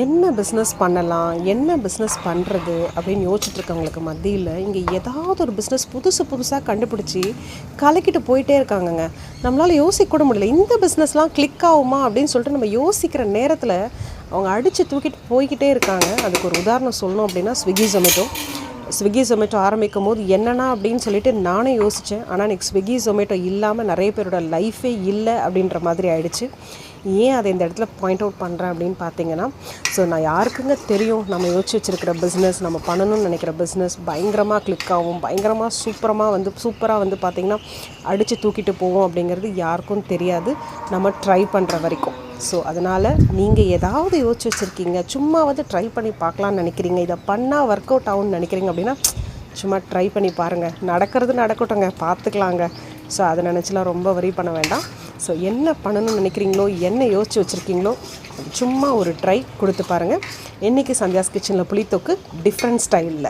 என்ன பிஸ்னஸ் பண்ணலாம், என்ன பிஸ்னஸ் பண்ணுறது அப்படின்னு யோசிச்சுட்ருக்கவங்களுக்கு மத்தியில் இங்கே ஏதாவது ஒரு பிஸ்னஸ் புதுசாக கண்டுபிடிச்சி கலக்கிட்டு போயிட்டே இருக்காங்கங்க. நம்மளால் யோசிக்க கூட முடியல. இந்த பிஸ்னஸ்லாம் கிளிக் ஆகுமா அப்படின்னு சொல்லிட்டு நம்ம யோசிக்கிற நேரத்தில் அவங்க அடித்து தூக்கிட்டு போய்கிட்டே இருக்காங்க. அதுக்கு ஒரு உதாரணம் சொல்லணும் அப்படின்னா ஸ்விக்கி ஜொமேட்டோ ஆரம்பிக்கும் போது என்னென்னா அப்படின்னு சொல்லிட்டு நானே யோசித்தேன். ஆனால் எனக்கு ஸ்விக்கி ஜொமேட்டோ இல்லாமல் நிறைய பேரோட லைஃபே இல்லை அப்படின்ற மாதிரி ஆயிடுச்சு. ஏன் அதை இந்த இடத்துல பாயிண்ட் அவுட் பண்ணுறேன் அப்படின்னு பார்த்தீங்கன்னா, நான் யாருக்குங்க தெரியும் நம்ம யோசிச்சு வச்சுருக்கிற பிஸ்னஸ், நம்ம பண்ணணும்னு நினைக்கிற பிஸ்னஸ் பயங்கரமாக கிளிக் ஆகும், பயங்கரமாக சூப்பராக வந்து பார்த்திங்கன்னா அடித்து தூக்கிட்டு போவோம் அப்படிங்கிறது யாருக்கும் தெரியாது நம்ம ட்ரை பண்ணுற வரைக்கும். அதனால் நீங்கள் ஏதாவது யோசிச்சு வச்சுருக்கீங்க, சும்மா வந்து ட்ரை பண்ணி பார்க்கலான்னு நினைக்கிறீங்க, இதை பண்ணால் ஒர்க் அவுட் ஆகும்னு நினைக்கிறீங்க அப்படின்னா சும்மா ட்ரை பண்ணி பாருங்கள். நடக்கிறது நடக்கட்டுங்க, பார்த்துக்கலாங்க. அதை நினச்சிலாம் ரொம்ப வரி பண்ண வேண்டாம். என்ன பண்ணணும்னு நினைக்கிறீங்களோ, என்ன யோசிச்சு வச்சுருக்கீங்களோ சும்மா ஒரு ட்ரை கொடுத்து பாருங்கள். இன்றைக்கி சந்தியாஸ் கிச்சனில் புளித்தொக்கு டிஃப்ரெண்ட் ஸ்டைலில்.